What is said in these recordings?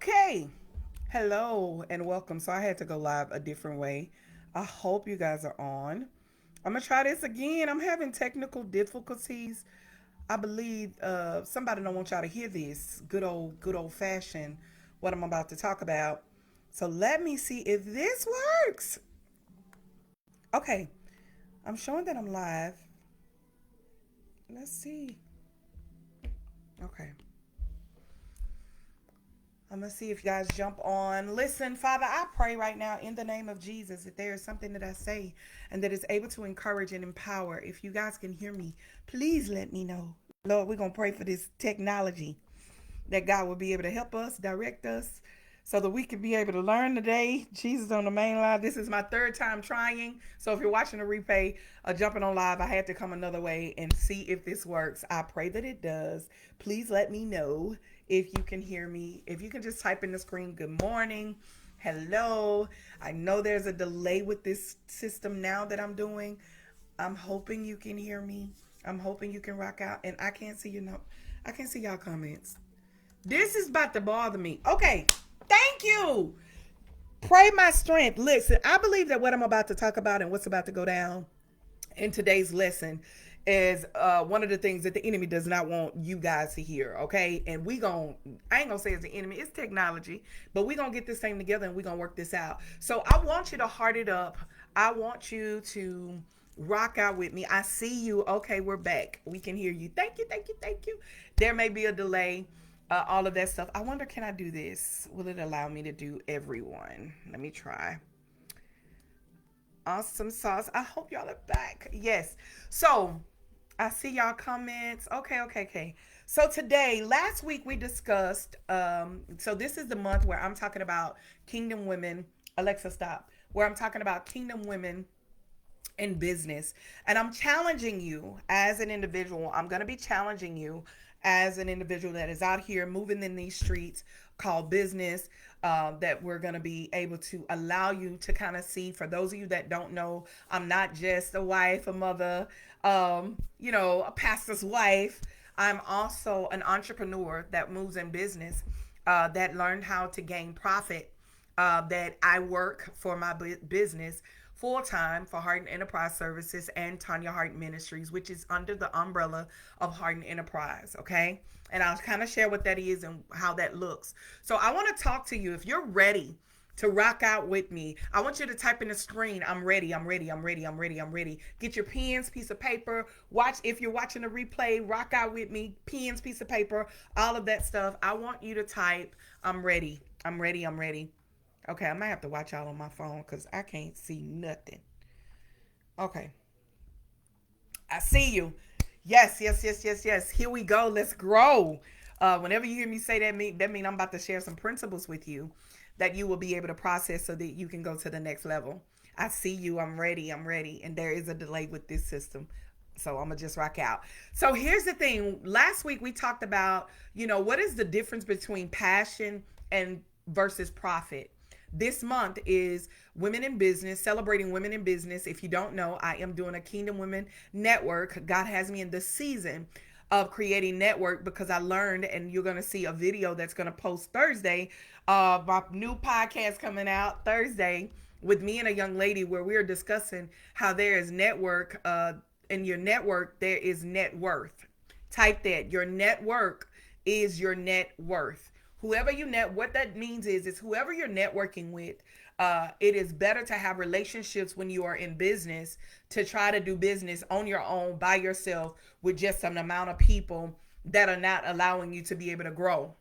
Okay. Hello and welcome. So I had to go live a different way. I hope you guys are on. I'm gonna try this again. I'm having technical difficulties. I believe somebody don't want y'all to hear this. Good old fashioned what I'm about to talk about. So let me see if this works. Okay. I'm showing that I'm live. Let's see. Okay. I'm going to see if you guys jump on. Listen, Father, I pray right now in the name of Jesus that there is something that I say and that is able to encourage and empower. If you guys can hear me, please let me know. Lord, we're going to pray for this technology that God will be able to help us, direct us, so that we can be able to learn today. Jesus on the main line. This is my third time trying. So if you're watching the replay, jumping on live, I had to come another way and see if this works. I pray that it does. Please let me know if you can hear me. If you can just type in the screen, good morning, hello. I know there's a delay with this system now that I'm doing. I'm hoping you can hear me. I'm hoping you can rock out. And I can't see I can't see y'all comments. This is about to bother me. Okay. Thank you. Pray my strength. Listen, I believe that what I'm about to talk about and what's about to go down in today's lesson is one of the things that the enemy does not want you guys to hear. Okay. And I ain't gonna say it's the enemy, it's technology, but we gonna get this thing together and we gonna work this out. So I want you to heart it up. I want you to rock out with me. I see you. Okay, we're back. We can hear you. Thank you, thank you, thank you. There may be a delay, all of that stuff. I wonder, can I do this? Will it allow me to do everyone? Let me try. Awesome sauce. I hope y'all are back. Yes. So I see y'all comments. Okay. So today, last week we discussed, so this is the month where I'm talking about kingdom women. Alexa, stop. Where I'm talking about kingdom women in business. And I'm challenging you as an individual. I'm going to be challenging you as an individual that is out here moving in these streets called business, that we're going to be able to allow you to kind of see. For those of you that don't know, I'm not just a wife, a mother, a pastor's wife. I'm also an entrepreneur that moves in business, that learned how to gain profit, that I work for my business full time for Harden Enterprise Services and Tonya Harden Ministries, which is under the umbrella of Harden Enterprise. Okay. And I'll kind of share what that is and how that looks. So I want to talk to you. If you're ready to rock out with me, I want you to type in the screen, I'm ready, I'm ready, I'm ready, I'm ready, I'm ready. Get your pens, piece of paper. Watch, if you're watching the replay, rock out with me, pens, piece of paper, all of that stuff. I want you to type, I'm ready, I'm ready, I'm ready. Okay, I might have to watch y'all on my phone because I can't see nothing. Okay, I see you. Yes. Here we go. Let's grow. Whenever you hear me say that, mean I'm about to share some principles with you that you will be able to process so that you can go to the next level. I see you. I'm ready. I'm ready. And there is a delay with this system. So I'm going to just rock out. So here's the thing. Last week we talked about, what is the difference between passion and versus profit. This month is Women in Business, celebrating women in business. If you don't know, I am doing a Kingdom Women Network. God has me in the season of creating network because I learned, and you're going to see a video that's going to post Thursday. My new podcast coming out Thursday with me and a young lady where we're discussing how there is network. In your network, there is net worth. Type that. Your network is your net worth. Whoever what that means is whoever you're networking with. It is better to have relationships when you are in business to try to do business on your own by yourself with just an amount of people that are not allowing you to be able to grow.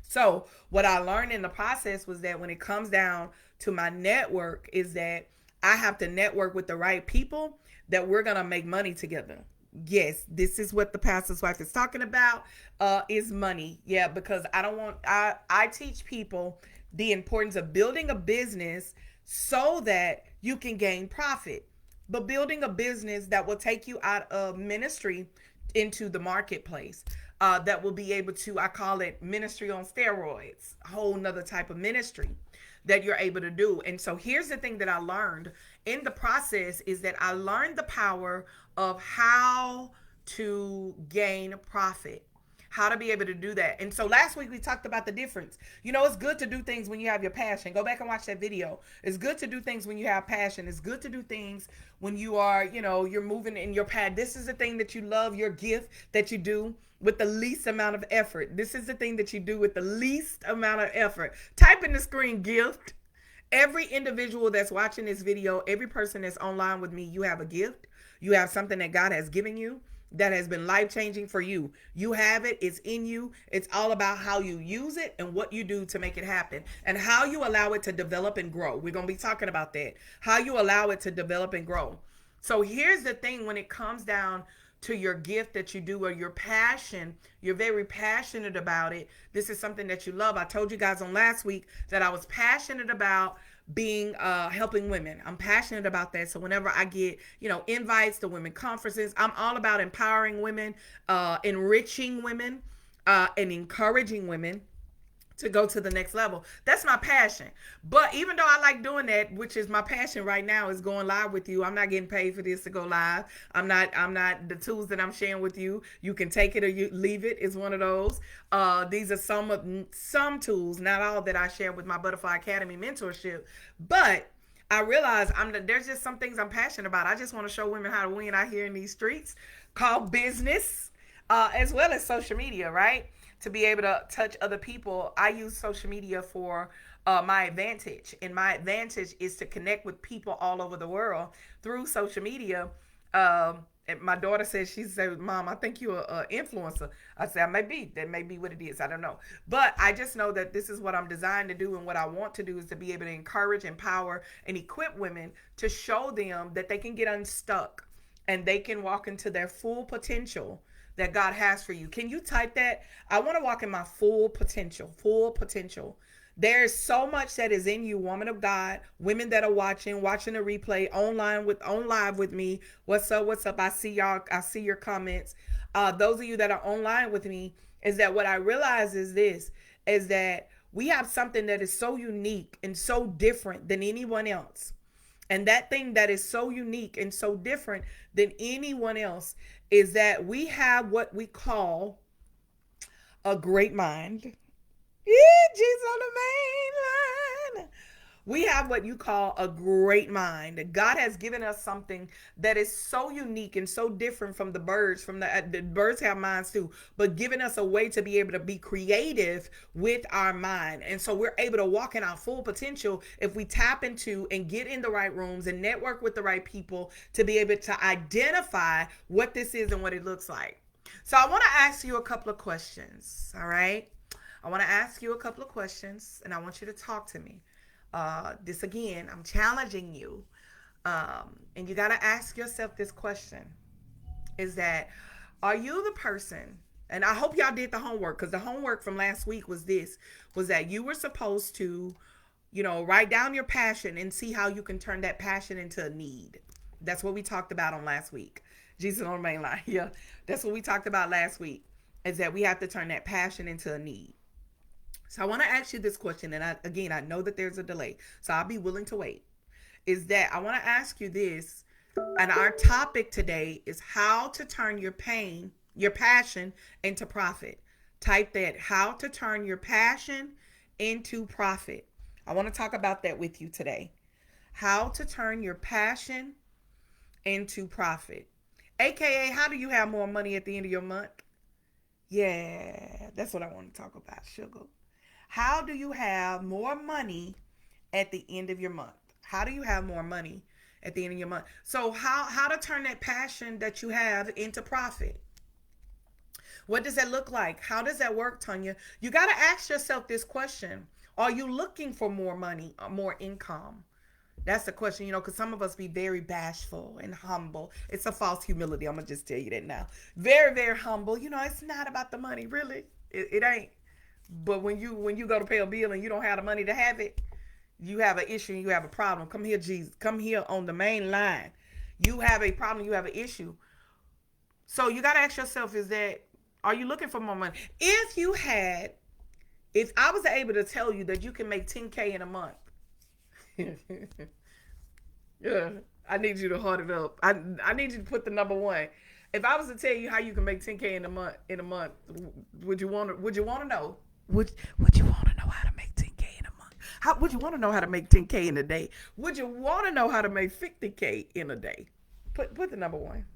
So what I learned in the process was that when it comes down to my network is that I have to network with the right people that we're going to make money together. Yes, this is what the pastor's wife is talking about, is money. Yeah, because I teach people the importance of building a business so that you can gain profit, but building a business that will take you out of ministry into the marketplace, that will be able to, I call it ministry on steroids, a whole nother type of ministry that you're able to do. And so here's the thing that I learned in the process is that I learned the power of how to gain profit. how to be able to do that. And so last week we talked about the difference. It's good to do things when you have your passion. Go back and watch that video. It's good to do things when you have passion. It's good to do things when you are, you're moving in your path. This is the thing that you love, your gift that you do with the least amount of effort. This is the thing that you do with the least amount of effort. Type in the screen gift. Every individual that's watching this video, every person that's online with me, you have a gift. You have something that God has given you that has been life-changing for you. You have it. It's in you. It's all about how you use it and what you do to make it happen and how you allow it to develop and grow. We're going to be talking about that. How you allow it to develop and grow. So here's the thing when it comes down to your gift that you do or your passion, you're very passionate about it. This is something that you love. I told you guys on last week that I was passionate about being helping women. I'm passionate about that. So whenever I get, invites to women conferences, I'm all about empowering women, enriching women, and encouraging women to go to the next level. That's my passion. But even though I like doing that, which is my passion right now, is going live with you. I'm not getting paid for this to go live. I'm not the tools that I'm sharing with you. You can take it or you leave it. It's one of those. These are some tools, not all that I share with my Butterfly Academy mentorship. But I realize there's just some things I'm passionate about. I just want to show women how to win out here in these streets, called business, as well as social media, right? To be able to touch other people. I use social media for my advantage. And my advantage is to connect with people all over the world through social media. And my daughter says, she said, Mom, I think you're an influencer. I said, that may be what it is. I don't know. But I just know that this is what I'm designed to do. And what I want to do is to be able to encourage, empower, and equip women to show them that they can get unstuck and they can walk into their full potential that God has for you. Can you type that? I want to walk in my full potential, full potential. There's so much that is in you, woman of God, women that are watching the replay on live with me. What's up? I see y'all. I see your comments. Those of you that are online with me, is that what I realize is that we have something that is so unique and so different than anyone else. And that thing that is so unique and so different than anyone else is that we have what we call a great mind. Yeah, Jesus on the main line. We have what you call a great mind. God has given us something that is so unique and so different from the birds. The birds have minds too, but giving us a way to be able to be creative with our mind. And so we're able to walk in our full potential if we tap into and get in the right rooms and network with the right people to be able to identify what this is and what it looks like. So I want to ask you a couple of questions. All right. I want to ask you a couple of questions and I want you to talk to me. This again, I'm challenging you. And you got to ask yourself this question, is that, are you the person, and I hope y'all did the homework, because the homework from last week was that you were supposed to, write down your passion and see how you can turn that passion into a need. That's what we talked about on last week. Jesus on the main line. Yeah. That's what we talked about last week, is that we have to turn that passion into a need. So I want to ask you this question, and I know that there's a delay, so I'll be willing to wait. Is that I want to ask you this, and our topic today is how to turn your passion into profit. Type that, how to turn your passion into profit. I want to talk about that with you today. How to turn your passion into profit. AKA, how do you have more money at the end of your month? Yeah, that's what I want to talk about, sugar. How do you have more money at the end of your month? How do you have more money at the end of your month? So how to turn that passion that you have into profit? What does that look like? How does that work, Tonya? You got to ask yourself this question. Are you looking for more money or more income? That's the question, because some of us be very bashful and humble. It's a false humility. I'm going to just tell you that now. Very, very humble. It's not about the money, really. It ain't. But when you go to pay a bill and you don't have the money to have it, you have an issue and you have a problem. Come here, Jesus. Come here on the main line. You have a problem. You have an issue. So you got to ask yourself, are you looking for more money? If I was able to tell you that you can make $10K in a month, yeah, I need you to hold it up. I need you to put the number one. If I was to tell you how you can make 10K in a month, would you want to know? Would you want to know how to make 10K in a month? How would you want to know how to make 10K in a day? Would you want to know how to make 50K in a day? Put the number one.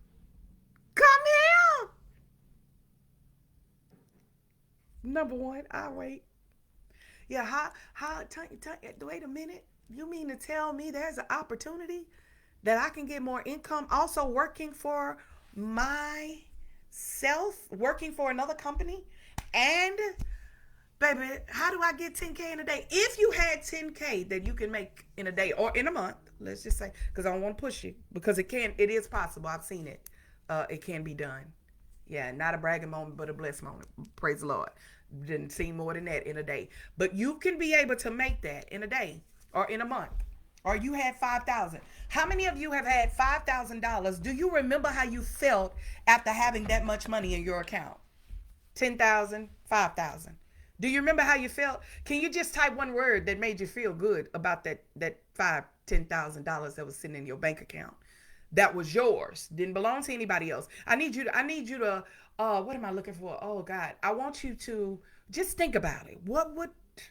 Come here. Number one, I'll wait. Yeah, wait a minute. You mean to tell me there's an opportunity that I can get more income also working for myself, working for another company? And baby, how do I get 10K in a day? If you had 10K that you can make in a day or in a month, let's just say, because I don't want to push you, because it is possible. I've seen it. It can be done. Yeah, not a bragging moment, but a blessed moment. Praise the Lord. Didn't see more than that in a day. But you can be able to make that in a day or in a month. Or you had 5,000. How many of you have had $5,000? Do you remember how you felt after having that much money in your account? 10,000, 5,000. Do you remember how you felt? Can you just type one word that made you feel good about that $10,000 that was sitting in your bank account? That was yours. Didn't belong to anybody else. I need you to what am I looking for? Oh God. I want you to just think about it.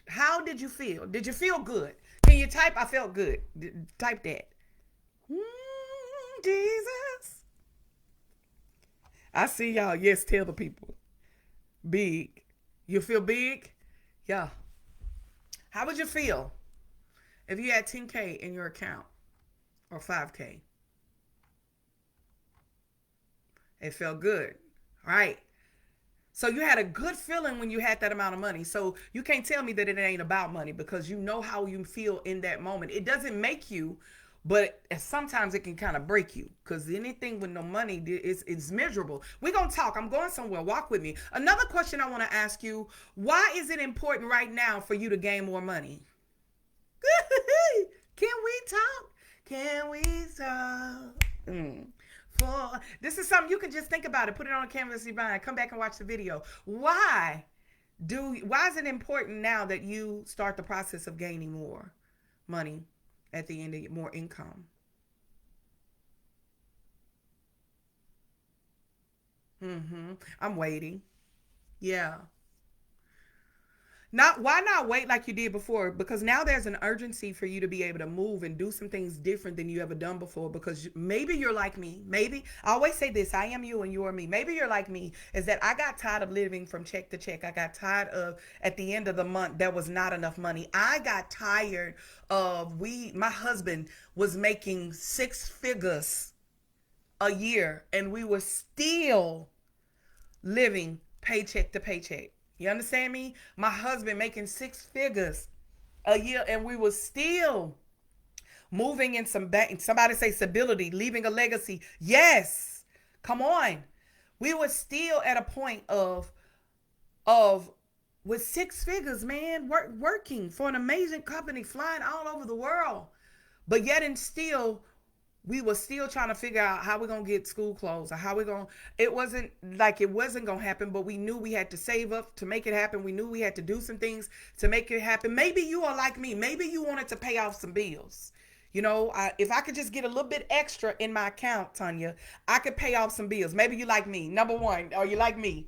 How did you feel? Did you feel good? Can you type I felt good? Type that. Jesus. I see y'all. Yes, tell the people. Big. You feel big? Yeah. How would you feel if you had 10K in your account or 5K? It felt good, right? So you had a good feeling when you had that amount of money. So you can't tell me that it ain't about money, because you know how you feel in that moment. It doesn't make you, but sometimes it can kind of break you, because anything with no money is miserable. We're going to talk. I'm going somewhere. Walk with me. Another question I want to ask you, why is it important right now for you to gain more money? Can we talk? Can we talk? This is something you can just think about it. Put it on a canvas, come back and watch the video. Why is it important now that you start the process of gaining more money at the end, of more income? I'm waiting. Yeah. Why not wait like you did before? Because now there's an urgency for you to be able to move and do some things different than you ever done before. Because maybe you're like me. Maybe I always say this: I am you and you are me. Maybe you're like me, is that I got tired of living from check to check. I got tired of at the end of the month there was not enough money. I got tired of my husband was making 6 figures a year and we were still living paycheck to paycheck. You understand me? My husband making 6 figures a year and we were still moving in somebody say stability, leaving a legacy. Yes. Come on. We were still at a point of with 6 figures, man, working for an amazing company, flying all over the world. But yet and still, we were still trying to figure out how we're going to get school clothes, or how we're going to, it wasn't going to happen, but we knew we had to save up to make it happen. We knew we had to do some things to make it happen. Maybe you are like me. Maybe you wanted to pay off some bills. You know, if I could just get a little bit extra in my account, Tonya, I could pay off some bills. Maybe you like me. Number one, or you like me.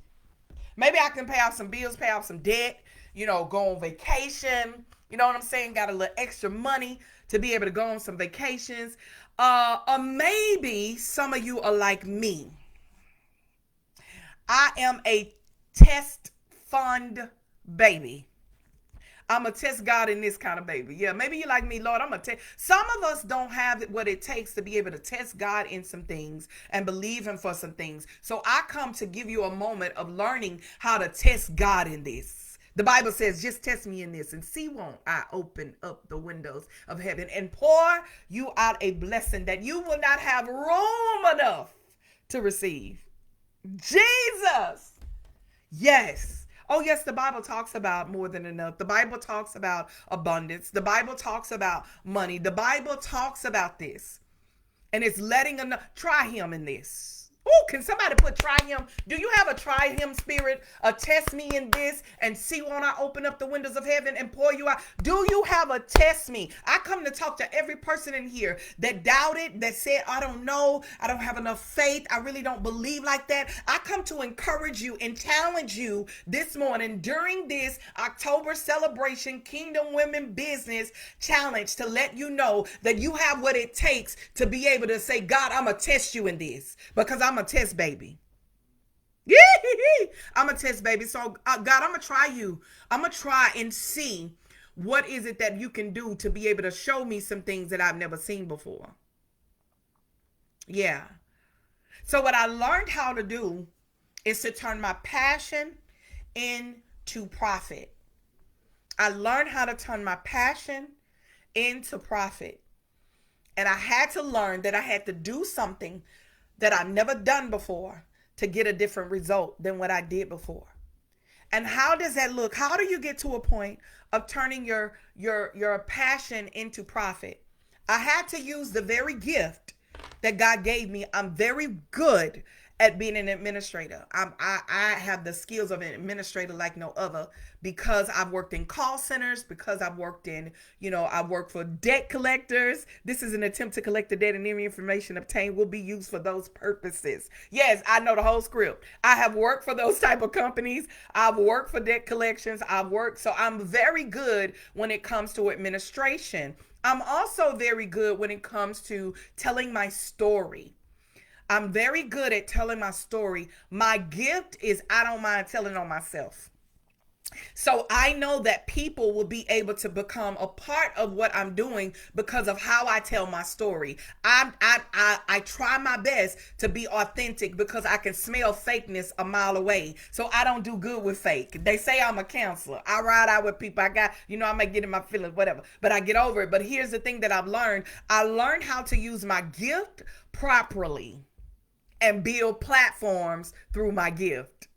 Maybe I can pay off some bills, pay off some debt, go on vacation. You know what I'm saying? Got a little extra money to be able to go on some vacations. Or maybe some of you are like me. I am a test fund baby. I'm a test God in this kind of baby. Yeah, maybe you like me, Lord. I'm a test. Some of us don't have what it takes to be able to test God in some things and believe him for some things. So I come to give you a moment of learning how to test God in this. The Bible says, just test me in this and see, won't I open up the windows of heaven and pour you out a blessing that you will not have room enough to receive. Jesus. Yes. Oh, yes, the Bible talks about more than enough. The Bible talks about abundance. The Bible talks about money. The Bible talks about this. And it's letting enough, try him in this. Oh, can somebody put try him? Do you have a try him spirit? Test me in this and see, won't I open up the windows of heaven and pour you out? Do you have a test me? I come to talk to every person in here that doubted, that said, I don't know, I don't have enough faith, I really don't believe like that. I come to encourage you and challenge you this morning during this October celebration Kingdom Women Business Challenge to let you know that you have what it takes to be able to say, God, I'm going to test you in this because I'm a test baby. I'm a test baby. So God, I'm going to try you. I'm going to try and see what is it that you can do to be able to show me some things that I've never seen before. Yeah. So what I learned how to do is to turn my passion into profit. I learned how to turn my passion into profit. And I had to learn that I had to do something that I've never done before to get a different result than what I did before. And how does that look? How do you get to a point of turning your passion into profit? I had to use the very gift that God gave me. I'm very good at being an administrator. I have the skills of an administrator like no other because I've worked in call centers, because I've worked in, I've worked for debt collectors. This is an attempt to collect the debt, and any information obtained will be used for those purposes. Yes, I know the whole script. I have worked for those type of companies. I've worked for debt collections. So I'm very good when it comes to administration. I'm also very good when it comes to telling my story. I'm very good at telling my story. My gift is I don't mind telling on myself. So I know that people will be able to become a part of what I'm doing because of how I tell my story. I try my best to be authentic because I can smell fakeness a mile away. So I don't do good with fake. They say I'm a counselor. I ride out with people. I might get in my feelings, whatever, but I get over it. But here's the thing that I've learned. I learned how to use my gift properly and build platforms through my gift.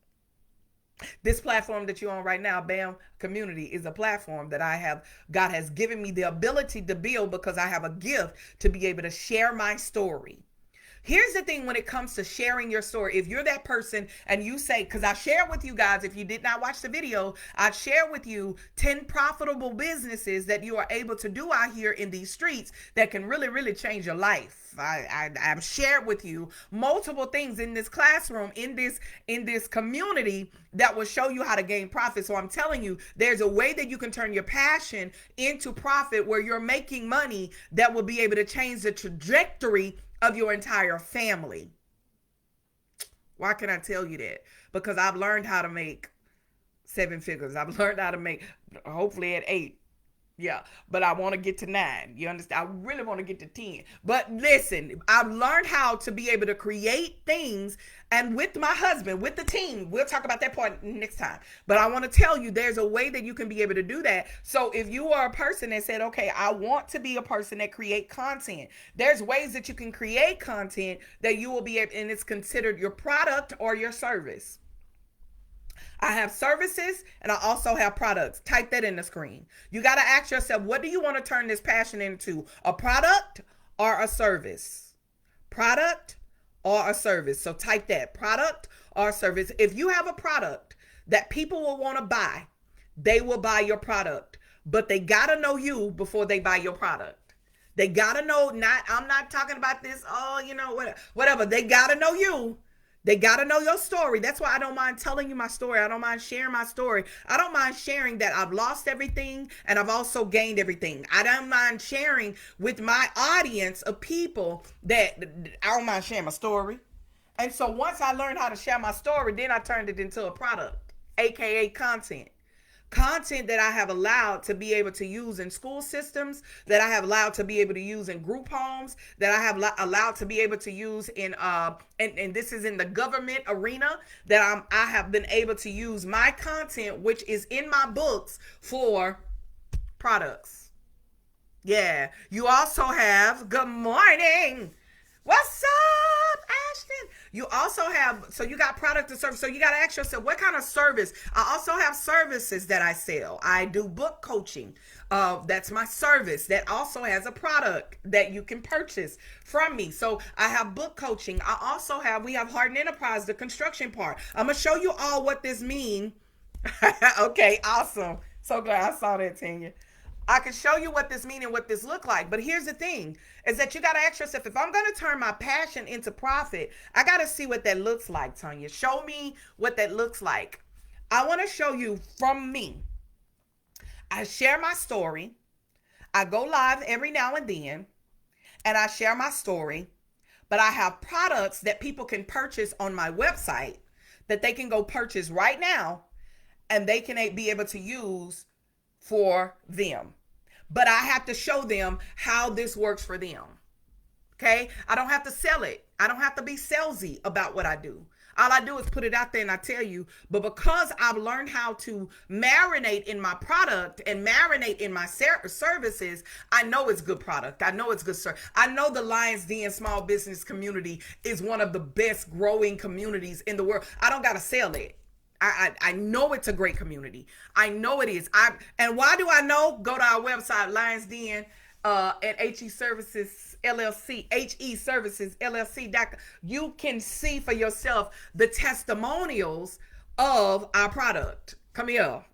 This platform that you're on right now, BAM Community, is a platform that God has given me the ability to build because I have a gift to be able to share my story. Here's the thing when it comes to sharing your story. If you're that person and you say, because I share with you guys, if you did not watch the video, I share with you 10 profitable businesses that you are able to do out here in these streets that can really, really change your life. I've shared with you multiple things in this classroom, in this community that will show you how to gain profit. So I'm telling you, there's a way that you can turn your passion into profit where you're making money that will be able to change the trajectory of your entire family. Why can I tell you that? Because I've learned how to make 7 figures. I've learned how to make, hopefully at 8. Yeah, but I want to get to 9. You understand? I really want to get to 10. But listen, I've learned how to be able to create things, and with my husband, with the team, we'll talk about that part next time. But I want to tell you, there's a way that you can be able to do that. So if you are a person that said, okay, I want to be a person that create content, there's ways that you can create content that you will be able, and it's considered your product or your service. I have services and I also have products. Type that in the screen. You got to ask yourself, what do you want to turn this passion into? A product or a service? Product or a service? So type that, product or service. If you have a product that people will want to buy, they will buy your product, but they got to know you before they buy your product. They got to know, I'm not talking about this, whatever. They got to know you. They got to know your story. That's why I don't mind telling you my story. I don't mind sharing my story. I don't mind sharing that I've lost everything and I've also gained everything. I don't mind sharing with my audience of people that I don't mind sharing my story. And so once I learned how to share my story, then I turned it into a product, aka content. Content that I have allowed to be able to use in school systems, that I have allowed to be able to use in group homes, that I have allowed to be able to use in, and this is in the government arena, that I have been able to use my content, which is in my books, for products. Yeah. You also have, good morning. What's up, Ashton? You also have, so you got product and service. So you got to ask yourself, what kind of service? I also have services that I sell. I do book coaching. That's my service that also has a product that you can purchase from me. So I have book coaching. We have Harden Enterprise, the construction part. I'm going to show you all what this means. Okay, awesome. So glad I saw that, Tonya. I can show you what this means and what this look like. But here's the thing, is that you got to ask yourself, if I'm going to turn my passion into profit, I got to see what that looks like, Tonya. Show me what that looks like. I want to show you from me. I share my story. I go live every now and then, and I share my story. But I have products that people can purchase on my website that they can go purchase right now, and they can be able to use for them. But I have to show them how this works for them. Okay? I don't have to sell it. I don't have to be salesy about what I do. All I do is put it out there and I tell you. But because I've learned how to marinate in my product and marinate in my services, I know it's good product. I know it's good service. I know the Lions Den small business community is one of the best growing communities in the world. I don't got to sell it. I know it's a great community. I know it is. And why do I know? Go to our website, Lions Den at HE Services LLC, HE Services LLC. You can see for yourself the testimonials of our product. Come here.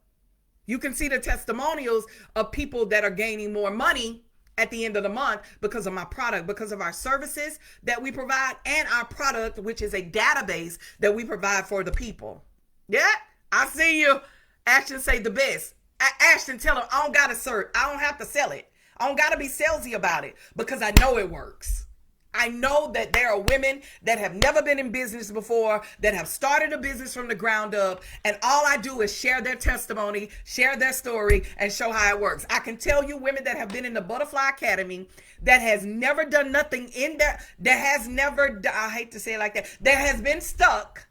You can see the testimonials of people that are gaining more money at the end of the month because of my product, because of our services that we provide, and our product, which is a database that we provide for the people. Yeah, I see you. Ashton say the best. Ashton, tell him I don't got to serve. I don't have to sell it. I don't got to be salesy about it because I know it works. I know that there are women that have never been in business before, that have started a business from the ground up, and all I do is share their testimony, share their story, and show how it works. I can tell you women that have been in the Butterfly Academy that has never done nothing in there, that has never, I hate to say it like that, that has been stuck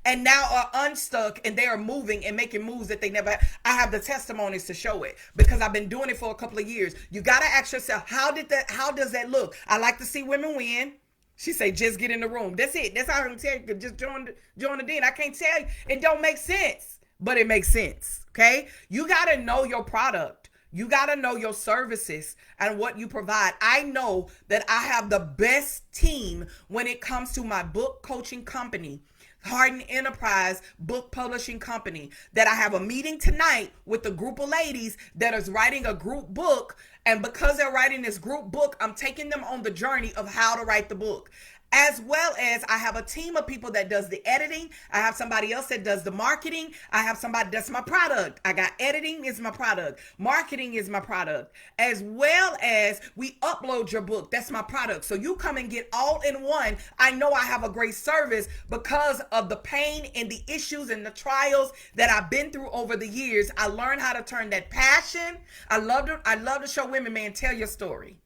and now are unstuck, and they are moving and making moves that they never had. I have the testimonies to show it because I've been doing it for a couple of years. You got to ask yourself, how does that look? I like to see women win. She say, just get in the room. That's it. That's how I can tell you. Just join the den. I can't tell you. It don't make sense, but it makes sense. Okay. You got to know your product. You got to know your services and what you provide. I know that I have the best team when it comes to my book coaching company, Harden Enterprise Book Publishing Company, that I have a meeting tonight with a group of ladies that is writing a group book. And because they're writing this group book, I'm taking them on the journey of how to write the book. As well as I have a team of people that does the editing. I have somebody else that does the marketing. I have somebody that's my product. I got editing is my product. Marketing is my product. As well as we upload your book. That's my product. So you come and get all in one. I know I have a great service because of the pain and the issues and the trials that I've been through over the years. I learned how to turn that passion. I love to show women, man, tell your story.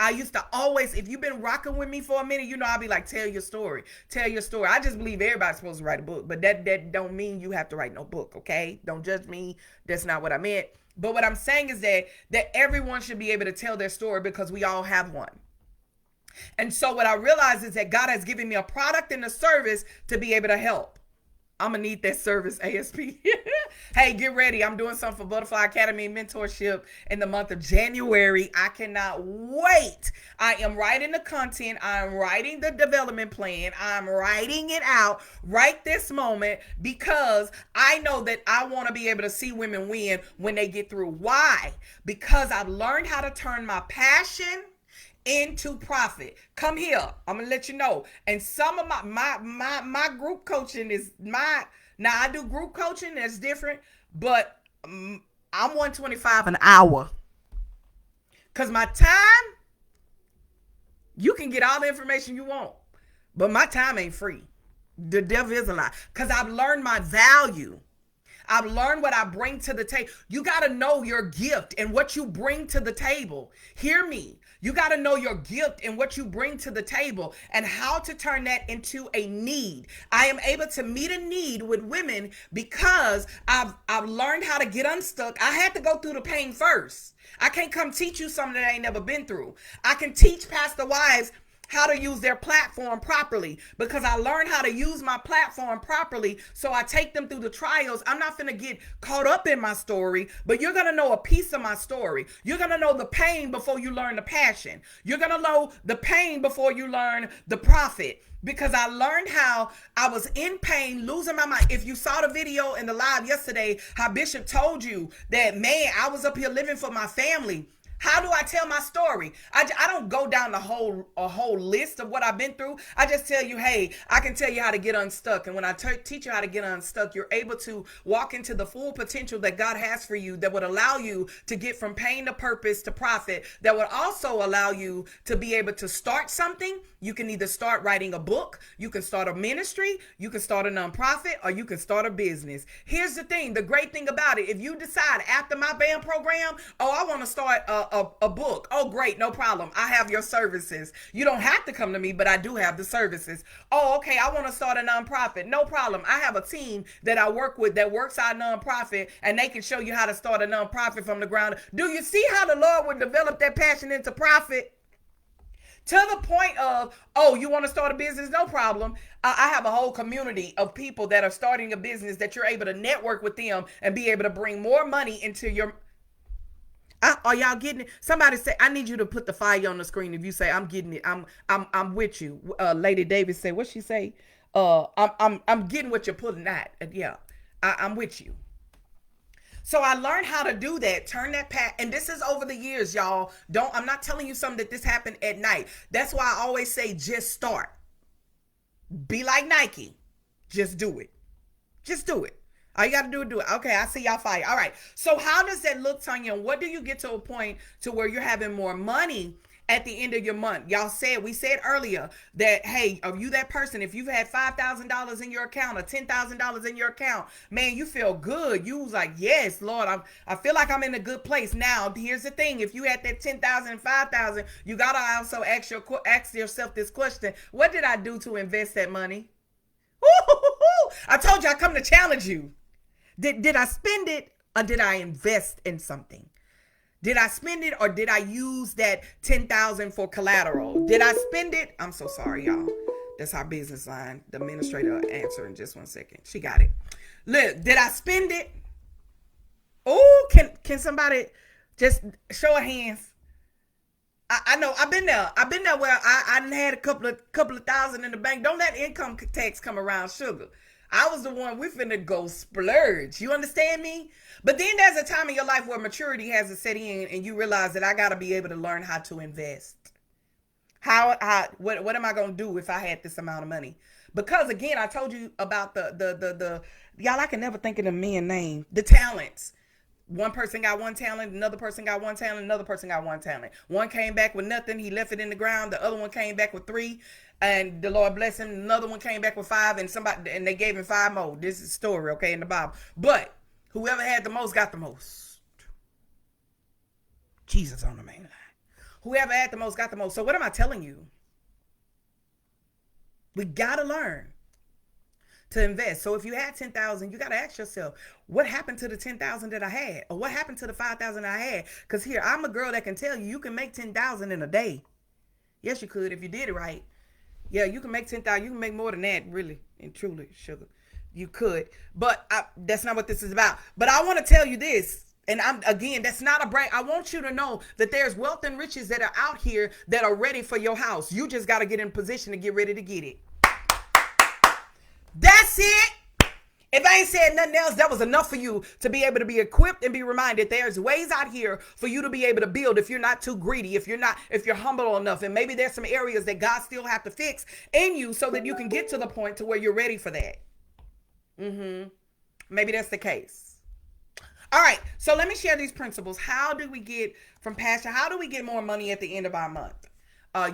I used to always, if you've been rocking with me for a minute, you know, I'll be like, tell your story. Tell your story. I just believe everybody's supposed to write a book, but that don't mean you have to write no book, okay? Don't judge me. That's not what I meant. But what I'm saying is that everyone should be able to tell their story because we all have one. And so what I realize is that God has given me a product and a service to be able to help. I'm going to need that service ASP. Hey, get ready. I'm doing something for Butterfly Academy mentorship in the month of January. I cannot wait. I am writing the content. I'm writing the development plan. I'm writing it out right this moment because I know that I want to be able to see women win when they get through. Why? Because I've learned how to turn my passion into profit. Come here. I'm gonna let you know. And some of my group coaching is now I do group coaching, that's different, but I'm $125 an hour. Cause my time, you can get all the information you want, but my time ain't free. The devil is a lie. Cause I've learned my value. I've learned what I bring to the table. You got to know your gift and what you bring to the table. Hear me. You got to know your gift and what you bring to the table and how to turn that into a need. I am able to meet a need with women because I've learned how to get unstuck. I had to go through the pain first. I can't come teach you something that I ain't never been through. I can teach pastor wives how to use their platform properly, because I learned how to use my platform properly. So I take them through the trials. I'm not going to get caught up in my story, but you're going to know a piece of my story. You're going to know the pain before you learn the passion. You're going to know the pain before you learn the profit. Because I learned how I was in pain, losing my mind. If you saw the video in the live yesterday, how Bishop told you that, man, I was up here living for my family. How do I tell my story? I don't go down a whole list of what I've been through. I just tell you, hey, I can tell you how to get unstuck. And when I teach you how to get unstuck, you're able to walk into the full potential that God has for you, that would allow you to get from pain to purpose to profit, that would also allow you to be able to start something. You can either start writing a book, you can start a ministry, you can start a nonprofit, or you can start a business. Here's the thing, the great thing about it, if you decide after my band program, oh, I want to start a book. Oh, great. No problem. I have your services. You don't have to come to me, but I do have the services. Oh, okay. I want to start a nonprofit. No problem. I have a team that I work with that works our nonprofit, and they can show you how to start a nonprofit from the ground. Do you see how the Lord would develop that passion into profit? To the point of, oh, you want to start a business? No problem. I have a whole community of people that are starting a business that you're able to network with them and be able to bring more money into your. Are y'all getting it? Somebody say, I need you to put the fire on the screen. If you say, I'm getting it, I'm with you. Lady Davis said, what she say? I'm getting what you're pulling at. Yeah, I'm with you. So I learned how to do that. Turn that and this is over the years, y'all. I'm not telling you something that this happened at night. That's why I always say, just start. Be like Nike. Just do it. Just do it. All you got to do is do it. Okay, I see y'all fire. All right. So how does that look, Tonya? What do you get to a point to where you're having more money at the end of your month? We said earlier that, hey, are you that person? If you've had $5,000 in your account or $10,000 in your account, man, you feel good. You was like, yes, Lord, I feel like I'm in a good place. Now, here's the thing. If you had that 10,000 and 5,000, you got to also ask yourself this question. What did I do to invest that money? I told you I come to challenge you. Did I spend it, or did I invest in something? Did I spend it, or did I use that 10,000 for collateral? Did I spend it? I'm so sorry, y'all. That's our business line. The administrator will answer in just 1 second. She got it. Look, did I spend it? Oh, can somebody just show of hands? I know I've been there. I've been there where I had a couple of thousand in the bank. Don't let income tax come around sugar. I was the one, we finna go splurge. You understand me? But then there's a time in your life where maturity has to set in, and you realize that I got to be able to learn how to invest. What am I going to do if I had this amount of money? Because again, I told you about the y'all, I can never think of the men's name, the talents. One person got one talent, another person got one talent, another person got one talent. One came back with nothing, he left it in the ground. The other one came back with 3, and the Lord blessed him. Another one came back with 5, and they gave him 5 more. This is a story, okay, in the Bible. But whoever had the most got the most. Jesus on the main line. Whoever had the most got the most. So what am I telling you? We gotta learn to invest. So if you had 10,000, you got to ask yourself, what happened to the 10,000 that I had? Or what happened to the 5,000 I had? Because here, I'm a girl that can tell you, you can make 10,000 in a day. Yes, you could if you did it right. Yeah, you can make 10,000. You can make more than that, really and truly, sugar. You could. But that's not what this is about. But I want to tell you this. And that's not a brag. I want you to know that there's wealth and riches that are out here that are ready for your house. You just got to get in position to get ready to get it. That's it. If I ain't said nothing else, that was enough for you to be able to be equipped and be reminded there's ways out here for you to be able to build if you're not too greedy, if you're humble enough. And maybe there's some areas that God still have to fix in you so that you can get to the point to where you're ready for that. Maybe that's the case. All right. So let me share these principles. How do we get from passion? How do we get more money at the end of our month?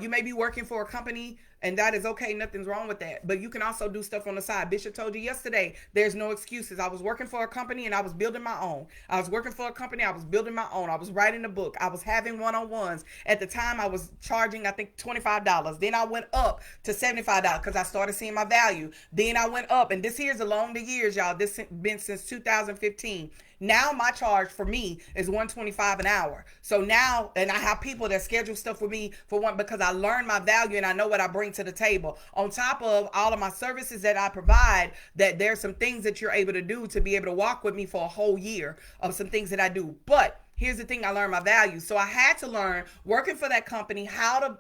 You may be working for a company And that is okay. Nothing's wrong with that. But you can also do stuff on the side. Bishop told you yesterday, there's no excuses. I was working for a company and I was building my own. I was working for a company. I was building my own. I was writing a book. I was having one-on-ones. At the time, I was charging, I think, $25. Then I went up to $75 because I started seeing my value. Then I went up. And this here's along the years, y'all. This has been since 2015. Now my charge for me is $125 an hour. So now, and I have people that schedule stuff with me for one because I learn my value and I know what I bring to the table. On top of all of my services that I provide, that there's some things that you're able to do to be able to walk with me for a whole year of some things that I do. But here's the thing, I learned my value. So I had to learn working for that company how do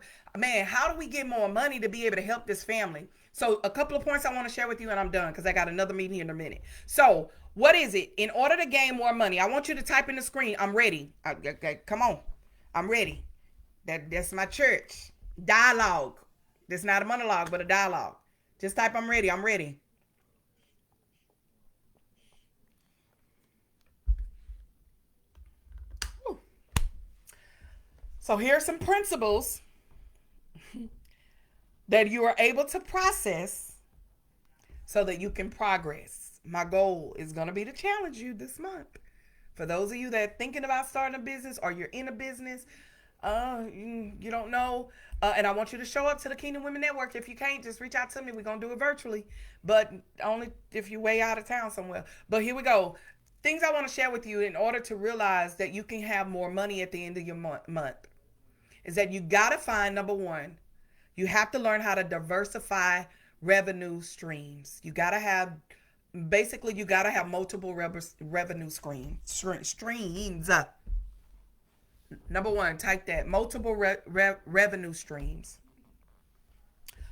we get more money to be able to help this family? So a couple of points I want to share with you and I'm done because I got another meeting here in a minute. So what is it? In order to gain more money, I want you to type in the screen, I'm ready. Come on. I'm ready. That's my church. Dialogue. That's not a monologue, but a dialogue. Just type, I'm ready. I'm ready. Whew. So here are some principles that you are able to process so that you can progress. My goal is going to be to challenge you this month. For those of you that are thinking about starting a business or you're in a business, you don't know, and I want you to show up to the Kingdom Women Network. If you can't, just reach out to me. We're going to do it virtually, but only if you're way out of town somewhere. But here we go. Things I want to share with you in order to realize that you can have more money at the end of your month is that you got to find, number one, you have to learn how to diversify revenue streams. You got to have multiple revenue streams. Number one, type that. Multiple revenue streams.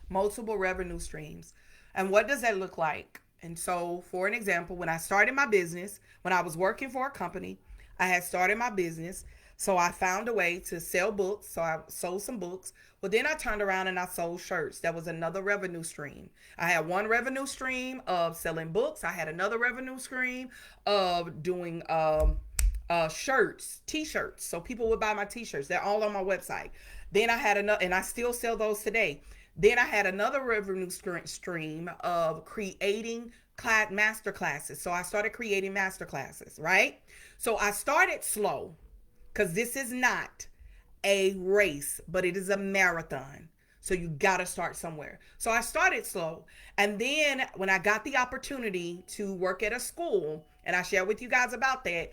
Multiple revenue streams. And what does that look like? And so, for an example, when I started my business, when I was working for a company, I had started my business. So I found a way to sell books. So I sold some books. Well, then I turned around and I sold shirts. That was another revenue stream. I had one revenue stream of selling books. I had another revenue stream of doing shirts, t-shirts. So people would buy my t-shirts. They're all on my website. Then I had another, and I still sell those today. Then I had another revenue stream of creating Clyde master classes. So I started creating master classes, right? So I started slow because this is not a race, but it is a marathon. So you got to start somewhere. So I started slow. And then when I got the opportunity to work at a school, and I shared with you guys about that,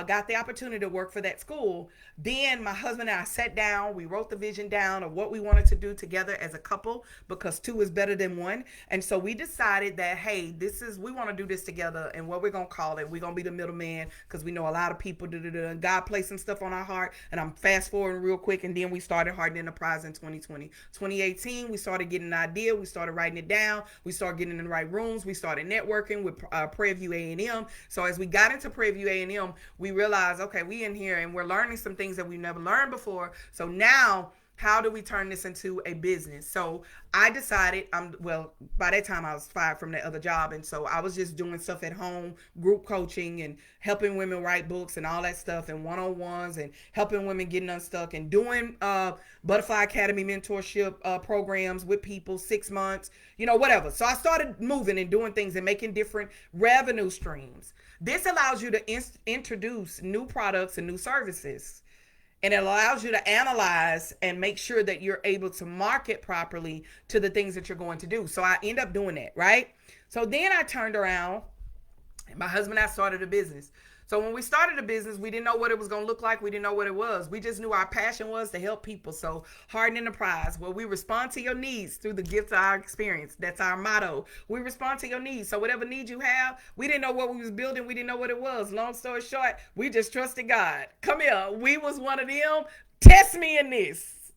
got the opportunity to work for that school, then my husband and I sat down, we wrote the vision down of what we wanted to do together as a couple, because two is better than one. And so we decided that, hey, we want to do this together, and what we're going to call it, we're going to be the middleman, because we know a lot of people, God placed some stuff on our heart, and I'm fast forwarding real quick, and then we started Harden Enterprise in 2020. 2018, we started getting an idea, we started writing it down, we started getting in the right rooms, we started networking with Prairie View A&M. So as we got into Prairie View A&M, we realized, okay, we in here and we're learning some things that we've never learned before. So now, how do we turn this into a business? So I decided, by that time I was fired from that other job. And so I was just doing stuff at home, group coaching and helping women write books and all that stuff, and one-on-ones, and helping women getting unstuck, and doing Butterfly Academy mentorship programs with people, 6 months, whatever. So I started moving and doing things and making different revenue streams. This allows you to introduce new products and new services. And it allows you to analyze and make sure that you're able to market properly to the things that you're going to do. So I end up doing that, right? So then I turned around, and my husband and I started a business. So when we started a business, we didn't know what it was going to look like. We didn't know what it was. We just knew our passion was to help people. So Harden Enterprise, well, we respond to your needs through the gift of our experience. That's our motto. We respond to your needs. So whatever need you have, we didn't know what we was building. We didn't know what it was. Long story short, we just trusted God. Come here. We was one of them. Test me in this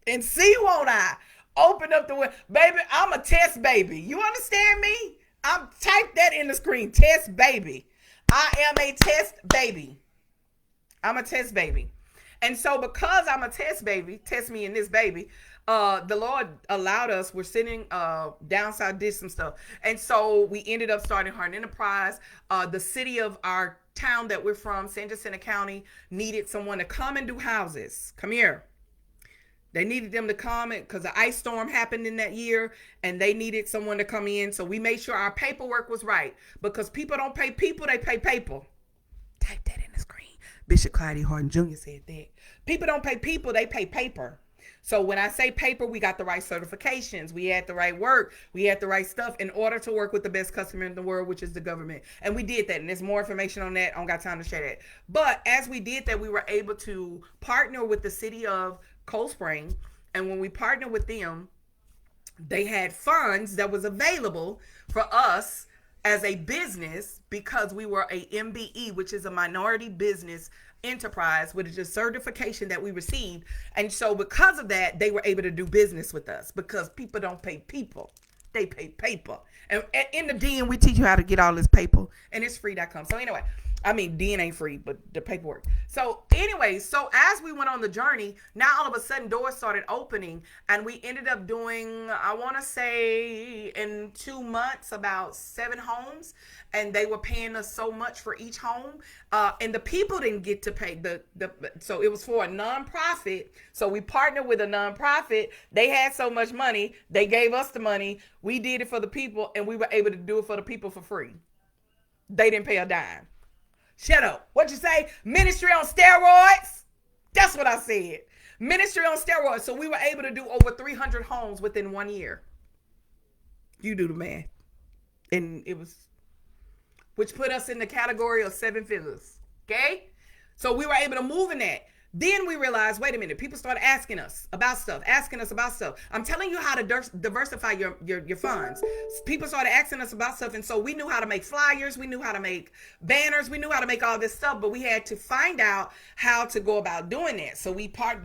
and see, won't I? Open up the window. Baby, I'm a test baby. You understand me? I'm type that in the screen. Test baby. I am a test baby. I'm a test baby. And so because I'm a test baby, test me in this baby, the Lord allowed us, we're sitting down south, did some stuff. And so we ended up starting Harden Enterprise. The city of our town that we're from, San Jacinto County, needed someone to come and do houses. Come here. They needed them to come because the ice storm happened in that year and they needed someone to come in. So we made sure our paperwork was right because people don't pay people, they pay paper. Type that in the screen. Bishop Clyde Harden Jr. said that. People don't pay people, they pay paper. So when I say paper, we got the right certifications. We had the right work. We had the right stuff in order to work with the best customer in the world, which is the government. And we did that. And there's more information on that. I don't got time to share that. But as we did that, we were able to partner with the city of Cold Spring. And when we partnered with them, they had funds that was available for us as a business because we were a MBE, which is a minority business enterprise, which is a certification that we received. And so because of that, they were able to do business with us because people don't pay people, they pay paper. And in the DN, we teach you how to get all this paper, and it's free.com. So anyway, I mean, DN ain't free, but the paperwork. So anyway, so as we went on the journey, now all of a sudden doors started opening, and we ended up doing, I want to say in 2 months, about 7 homes, and they were paying us so much for each home. And the people didn't get to pay so it was for a nonprofit. So we partnered with a nonprofit. They had so much money. They gave us the money. We did it for the people, and we were able to do it for the people for free. They didn't pay a dime. Shut up. What'd you say? Ministry on steroids? That's what I said. Ministry on steroids. So we were able to do over 300 homes within 1 year. You do the math. And it was, which put us in the category of 7 figures. Okay? So we were able to move in that. Then we realized, wait a minute, people started asking us about stuff. I'm telling you how to diversify your funds. People started asking us about stuff. And so we knew how to make flyers. We knew how to make banners. We knew how to make all this stuff. But we had to find out how to go about doing that. So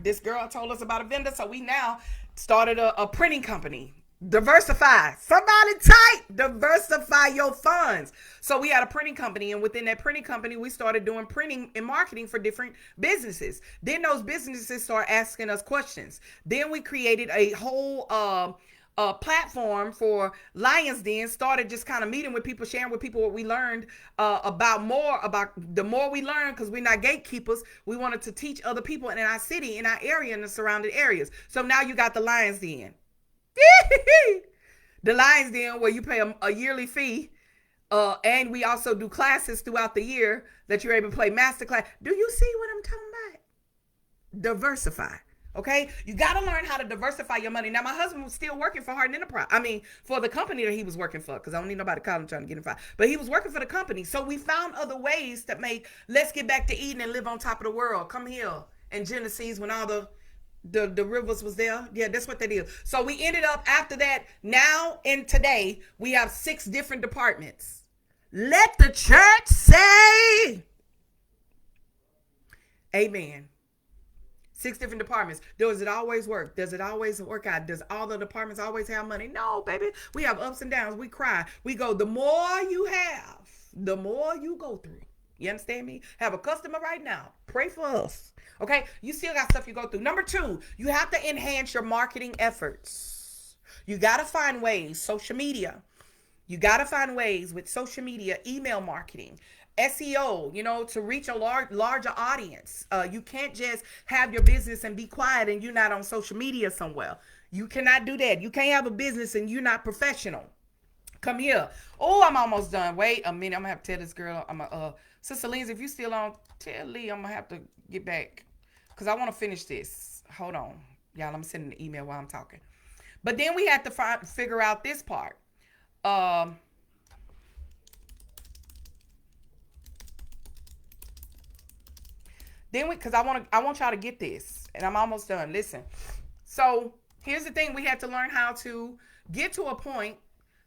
this girl told us about a vendor. So we now started a printing company. Diversify. Somebody type, diversify your funds. So we had a printing company, and within that printing company, we started doing printing and marketing for different businesses. Then those businesses started asking us questions. Then we created a whole platform for Lions Den, started just kind of meeting with people, sharing with people what we learned about the more we learn, because we're not gatekeepers. We wanted to teach other people in our city, in our area, and the surrounding areas. So now you got the Lions Den. The Lions Den, where you pay a yearly fee, and we also do classes throughout the year that you're able to play master class. Do you see what I'm talking about? Diversify. Okay, you got to learn how to diversify your money. Now, my husband was still working for Harden Enterprise. For the company that he was working for, because I don't need nobody calling trying to get him fired. But he was working for the company, so we found other ways to let's get back to Eden and live on top of the world. Come here in Genesis when all the rivers was there. Yeah, that's what they did. So we ended up after that. Now and today we have 6 different departments. Let the church say amen. 6 different departments. Does it always work? Does it always work out? Does all the departments always have money? No, baby. We have ups and downs. We cry. We go, the more you have, the more you go through. You understand me? Have a customer right now. Pray for us. Okay? You still got stuff you go through. Number 2, you have to enhance your marketing efforts. You got to find ways. Social media. You got to find ways with social media, email marketing, SEO, to reach a larger audience. You can't just have your business and be quiet and you're not on social media somewhere. You cannot do that. You can't have a business and you're not professional. Come here. Oh, I'm almost done. Wait a minute. I'm going to have to tell this girl. Sister Lindsay, if you still on, tell Lee I'm going to have to get back because I want to finish this. Hold on. Y'all, I'm sending an email while I'm talking. But then we had to figure out this part. Because I want y'all to get this, and I'm almost done. Listen. So here's the thing: we had to learn how to get to a point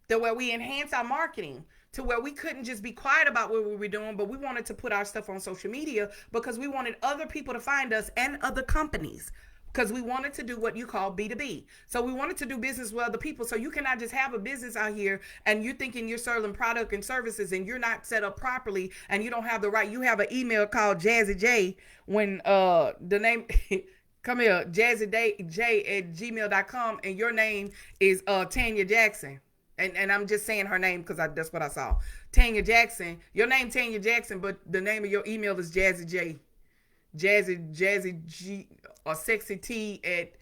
where we enhance our marketing to where we couldn't just be quiet about what we were doing, but we wanted to put our stuff on social media because we wanted other people to find us and other companies. Because we wanted to do what you call B2B. So we wanted to do business with other people. So you cannot just have a business out here and you're thinking you're selling product and services and you're not set up properly and you don't have the right. You have an email called Jazzy J when the name, come here, jazzyj@gmail.com, and your name is Tonya Jackson. And I'm just saying her name because that's what I saw. Tonya Jackson. Your name Tonya Jackson, but the name of your email is Jazzy J. Jazzy G or Sexy T at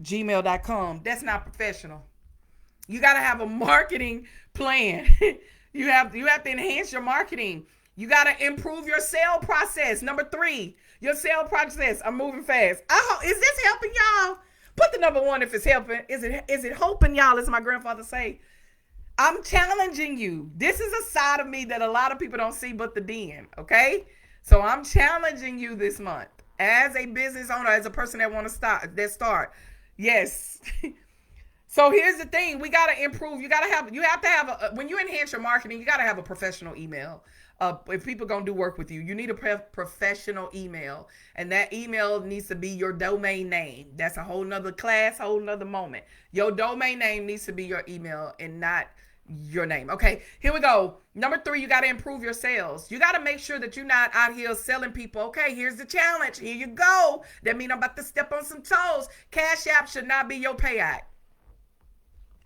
gmail.com. That's not professional. You got to have a marketing plan. you have to enhance your marketing. You got to improve your sale process. Number 3, your sale process. I'm moving fast. Is this helping y'all? Put the number 1 if it's helping. Is it helping y'all, as my grandfather say? I'm challenging you. This is a side of me that a lot of people don't see but the den, okay? So I'm challenging you this month as a business owner, as a person that want to start. Yes. So here's the thing. We got to improve. You have to have when you enhance your marketing, you got to have a professional email. If people going to do work with you, you need a professional email, and that email needs to be your domain name. That's a whole nother class, whole nother moment. Your domain name needs to be your email and not your name. Okay, here we go. Number 3, you got to improve your sales. You got to make sure that you're not out here selling people. Okay, here's the challenge. Here you go. That means I'm about to step on some toes. Cash App should not be your payout.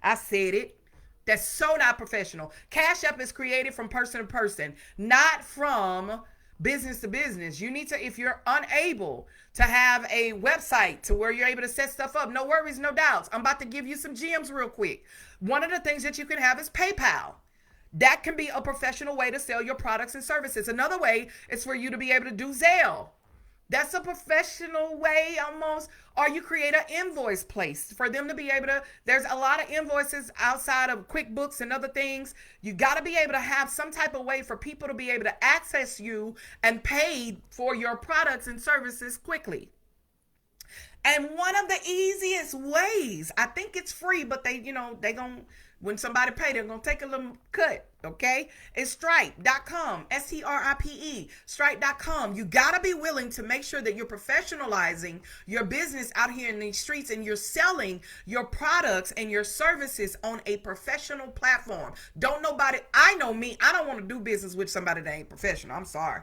I said it. That's so not professional. Cash App is created from person to person, not from business to business. You need to, if you're unable to have a website to where you're able to set stuff up, no worries, no doubts. I'm about to give you some gems real quick. One of the things that you can have is PayPal. That can be a professional way to sell your products and services. Another way is for you to be able to do Zelle. That's a professional way almost. Or you create an invoice place for them to be able to, there's a lot of invoices outside of QuickBooks and other things. You got to be able to have some type of way for people to be able to access you and pay for your products and services quickly. And one of the easiest ways, I think it's free, but they going, when somebody pay, they're going to take a little cut, okay? It's Stripe.com, STRIPE, Stripe.com. You got to be willing to make sure that you're professionalizing your business out here in these streets and you're selling your products and your services on a professional platform. I know me, I don't want to do business with somebody that ain't professional. I'm sorry.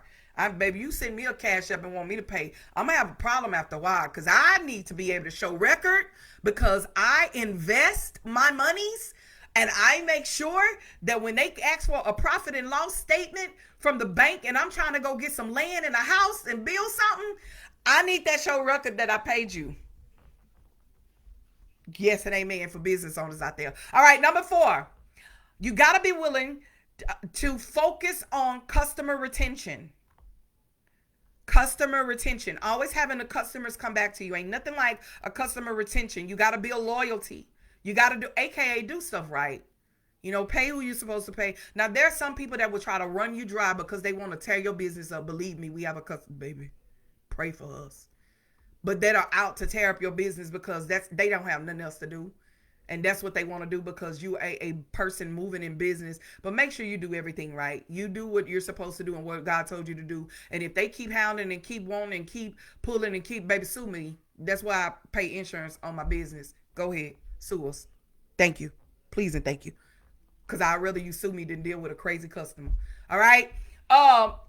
Baby, you send me a cash up and want me to pay, I'm going to have a problem after a while because I need to be able to show record because I invest my monies and I make sure that when they ask for a profit and loss statement from the bank and I'm trying to go get some land and a house and build something, I need that show record that I paid you. Yes and amen for business owners out there. All right, number 4, you got to be willing to focus on customer retention. Customer retention, always having the customers come back to you. Ain't nothing like a customer retention. You got to build loyalty. You got to do stuff right. Pay who you're supposed to pay. Now, there are some people that will try to run you dry because they want to tear your business up. Believe me, we have a customer, baby. Pray for us. But that are out to tear up your business because they don't have nothing else to do. And that's what they want to do because you are a person moving in business. But make sure you do everything right. You do what you're supposed to do and what God told you to do. And if they keep hounding and keep wanting and keep pulling and keep, baby, sue me. That's why I pay insurance on my business. Go ahead. Sue us. Thank you. Please and thank you. Because I'd rather you sue me than deal with a crazy customer. All right.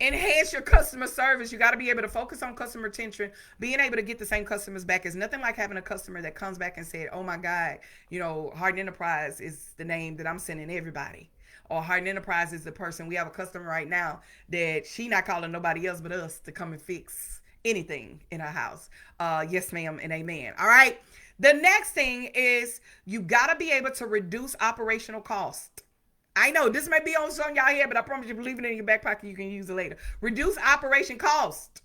Enhance your customer service. You got to be able to focus on customer retention. Being able to get the same customers back is nothing like having a customer that comes back and said, oh my God, Harden Enterprise is the name that I'm sending everybody. Or Harden Enterprise is the person. We have a customer right now that she not calling nobody else but us to come and fix anything in her house. Yes, ma'am, and amen. All right. The next thing is you got to be able to reduce operational cost. I know this may be on some of y'all here, but I promise you, leave it in your back pocket. You can use it later. Reduce operation cost.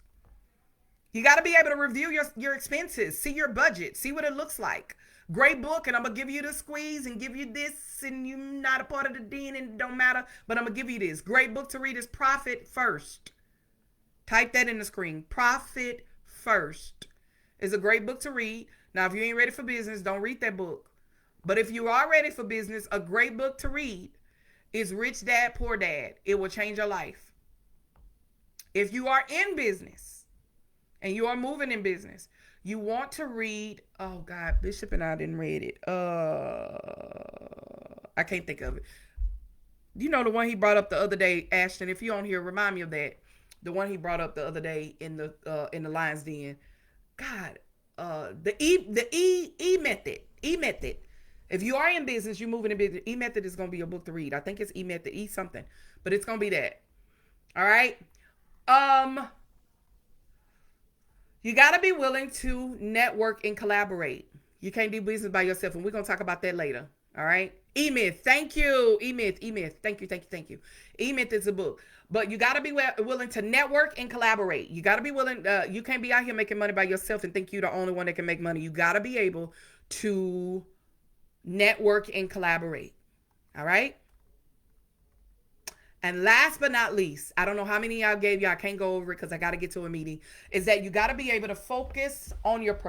You got to be able to review your expenses, see your budget, see what it looks like. Great book, and I'm going to give you the squeeze and give you this, and you're not a part of the den, and it don't matter, but I'm going to give you this. Great book to read is Profit First. Type that in the screen. Profit First is a great book to read. Now, if you ain't ready for business, don't read that book. But if you are ready for business, a great book to read is Rich Dad, Poor Dad. It will change your life. If you are in business and you are moving in business, you want to read, oh God, Bishop and I didn't read it. I can't think of it. The one he brought up the other day, Ashton, if you're on here, remind me of that. The one he brought up the other day in the Lion's Den. God, the E method. If you are in business, you're moving in business, E method is going to be a book to read. I think it's E method, E something, but it's going to be that. All right. You got to be willing to network and collaborate. You can't do business by yourself, and we're gonna talk about that later. All right. E-Myth, thank you. E-Myth, E-Myth, thank you, thank you, thank you. E-Myth is a book, but you got to be willing to network and collaborate. You got to be willing. You can't be out here making money by yourself and think you're the only one that can make money. You got to be able to network and collaborate. All right. And last but not least, I don't know how many I gave you. I can't go over it because I got to get to a meeting. Is that you got to be able to focus on your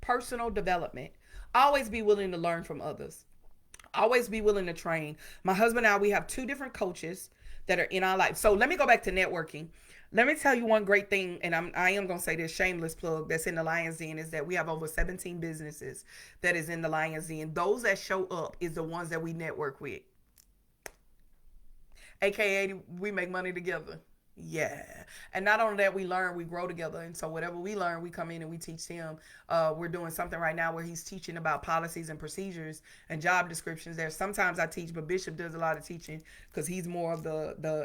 personal development. Always be willing to learn from others. Always be willing to train. My husband and I, we have two different coaches that are in our life. So let me go back to networking. Let me tell you one great thing, and I am going to say this shameless plug that's in the Lion's Den, is that we have over 17 businesses that is in the Lion's Den. Those that show up is the ones that we network with. AKA, we make money together. Yeah. And not only that, we learn, we grow together. And so whatever we learn, we come in and we teach him. We're doing something right now where he's teaching about policies and procedures and job descriptions. There sometimes I teach, but Bishop does a lot of teaching because he's more of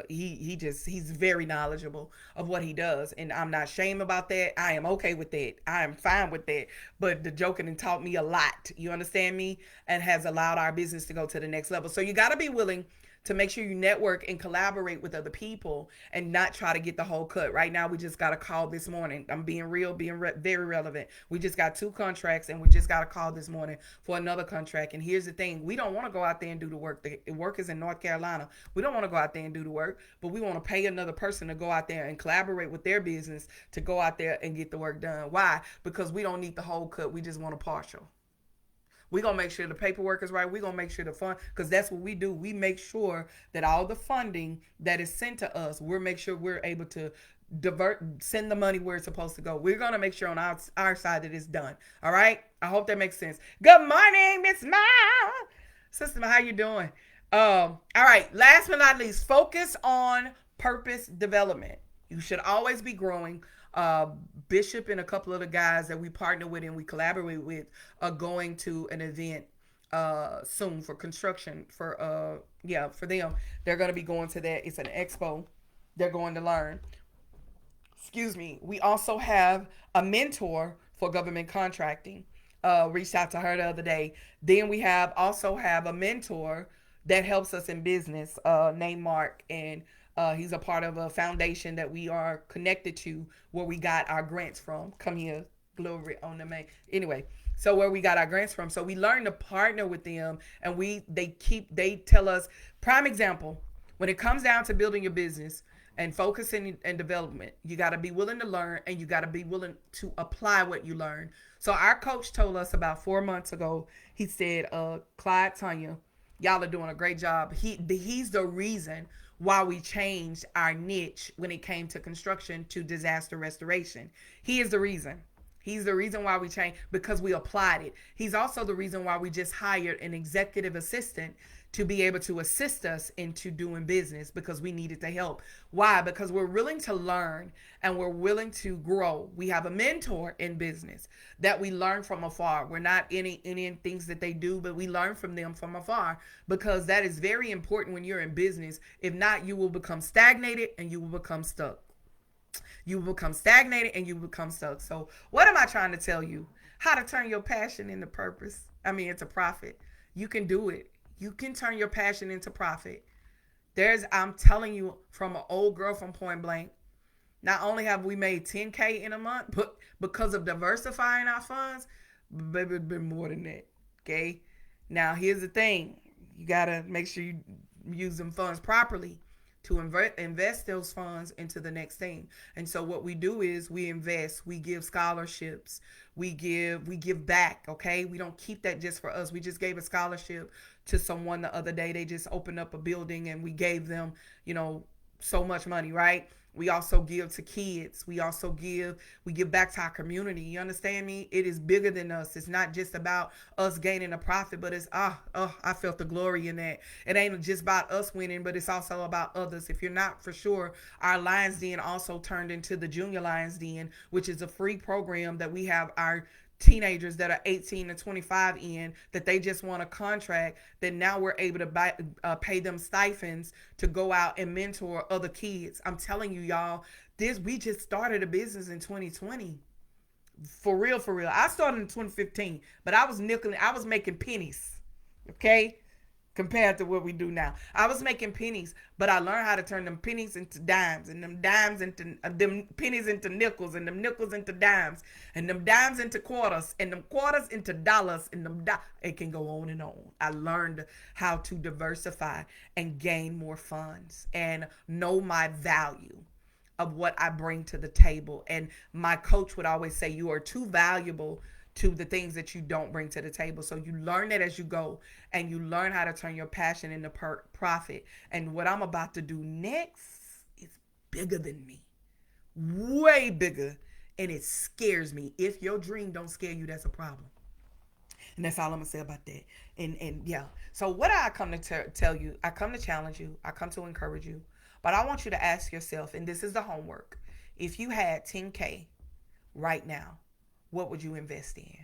he's very knowledgeable of what he does. And I'm not ashamed about that. I am okay with that. I am fine with that. But the joking and taught me a lot. You understand me? And has allowed our business to go to the next level. So you got to be willing to make sure you network and collaborate with other people and not try to get the whole cut. Right now, we just got a call this morning. I'm being real, very relevant. We just got 2 contracts and we just got a call this morning for another contract. And here's the thing. We don't want to go out there and do the work. The work is in North Carolina. We don't want to go out there and do the work, but we want to pay another person to go out there and collaborate with their business to go out there and get the work done. Why? Because we don't need the whole cut. We just want a partial. We're going to make sure the paperwork is right. We're going to make sure the fund, because that's what we do. We make sure that all the funding that is sent to us, we'll make sure we're able to send the money where it's supposed to go. We're going to make sure on our side that it's done. All right? I hope that makes sense. Good morning, Miss Ma. Sister, how you doing? All right. Last but not least, focus on purpose development. You should always be growing. Bishop and a couple of the guys that we partner with and we collaborate with are going to an event soon for construction for them. They're going to be going to that. It's an expo. They're going to learn. Excuse me. We also have a mentor for government contracting. Reached out to her the other day. Then we also have a mentor that helps us in business named Mark, and he's a part of a foundation that we are connected to where we got our grants from. Come here, glory on the man. Anyway, so where we got our grants from. So we learned to partner with them, and they tell us, prime example, when it comes down to building your business and focusing and development, you got to be willing to learn and you got to be willing to apply what you learn. So our coach told us about 4 months ago, he said, Clyde, Tonya, y'all are doing a great job. He's the reason why we changed our niche when it came to construction to disaster restoration. He is the reason. He's the reason why we changed, because we applied it. He's also the reason why we just hired an executive assistant to be able to assist us into doing business, because we needed the help. Why? Because we're willing to learn and we're willing to grow. We have a mentor in business that we learn from afar. We're not in things that they do, but we learn from them from afar, because that is very important when you're in business. If not, you will become stagnated and you will become stuck. You will become stagnated and you will become stuck. So what am I trying to tell you? How to turn your passion into purpose. Into profit. You can do it. You can turn your passion into profit. I'm telling you, from an old girl from Point Blank, not only have we made 10K in a month, but because of diversifying our funds, baby, it's been more than that. Okay. Now here's the thing. You got to make sure you use them funds properly to invest those funds into the next thing. And so what we do is we invest, we give scholarships, we give back. Okay. We don't keep that just for us. We just gave a scholarship to someone the other day. They just opened up a building and we gave them, so much money, right? We also give to kids. We give back to our community. You understand me? It is bigger than us. It's not just about us gaining a profit, but it's, I felt the glory in that. It ain't just about us winning, but it's also about others. If you're not for sure, our Lions Den also turned into the Junior Lions Den, which is a free program that we have our teenagers that are 18 to 25 in, that they just want a contract, that now we're able to pay them stipends to go out and mentor other kids. I'm telling you, y'all, we just started a business in 2020. For real, for real. I started in 2015, but I was nickel. I was making pennies. Okay, compared to what we do now. I was making pennies, but I learned how to turn them pennies into dimes, and them dimes into them pennies into nickels, and them nickels into dimes, and them dimes into quarters, and them quarters into dollars, and it can go on and on. I learned how to diversify and gain more funds and know my value of what I bring to the table. And my coach would always say, you are too valuable to the things that you don't bring to the table. So you learn that as you go, and you learn how to turn your passion into profit. And what I'm about to do next is bigger than me, way bigger, and it scares me. If your dream don't scare you, that's a problem. And that's all I'm gonna say about that. And yeah. So what I come to tell you, I come to challenge you, I come to encourage you, but I want you to ask yourself, and this is the homework: if you had 10K right now, what would you invest in?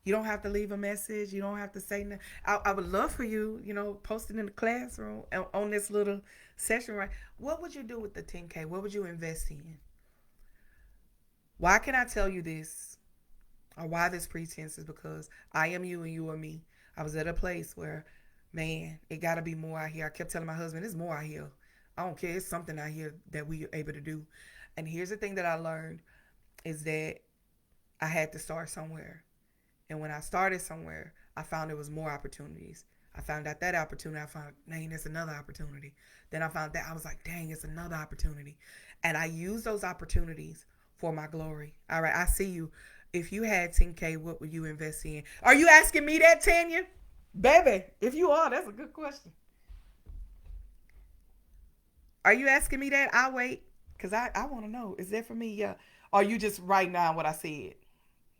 You don't have to leave a message. You don't have to say nothing. I would love for you, post it in the classroom on this little session, right? What would you do with the 10K? What would you invest in? Why can I tell you this? Or why this pretense is because I am you and you are me. I was at a place where, man, it got to be more out here. I kept telling my husband, there's more out here. I don't care. It's something out here that we are able to do. And here's the thing that I learned is that I had to start somewhere. And when I started somewhere, I found there was more opportunities. I found out that opportunity. I found, dang, there's another opportunity. Then I found that. I was like, dang, it's another opportunity. And I used those opportunities for my glory. All right, I see you. If you had 10K, what would you invest in? Are you asking me that, Tanya? Baby, if you are, that's a good question. Are you asking me that? I'll wait, because I want to know. Is that for me? Yeah. Or you just writing down what I said?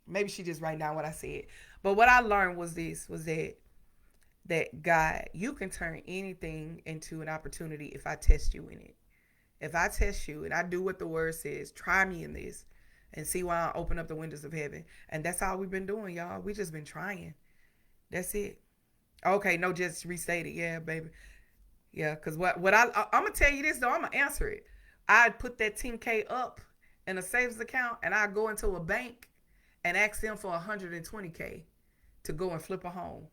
Maybe she just writing down what I said. But what I learned was that God, you can turn anything into an opportunity if I test you in it. If I test you and I do what the word says, try me in this and see why I open up the windows of heaven. And that's all we've been doing, y'all. We just been trying. That's it. Okay, no, just restate it. Yeah, baby. Yeah, because I'm going to tell you this, though. I'm going to answer it. I'd put that 10K up in a savings account, and I'd go into a bank and ask them for 120K to go and flip a home.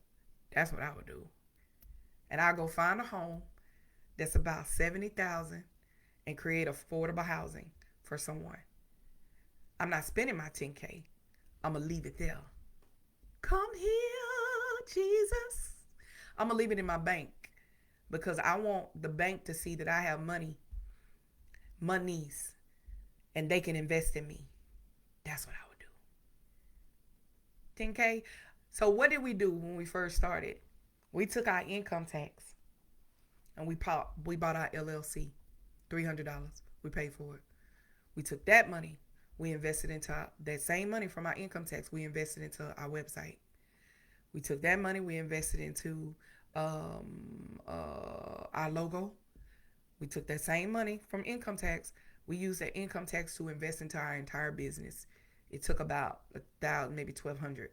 That's what I would do. And I'll go find a home that's about 70,000 and create affordable housing for someone. I'm not spending my 10K. I'm going to leave it there. Come here, Jesus. I'm going to leave it in my bank because I want the bank to see that I have monies, and they can invest in me. That's what I would do. 10K. So what did we do when we first started? We took our income tax and we bought our LLC. $300. We paid for it. We took that money. We invested into that same money from our income tax. We invested into our website. We took that money. We invested into our logo. We took that same money from income tax. We used that income tax to invest into our entire business. It took about 1,000, maybe 1,200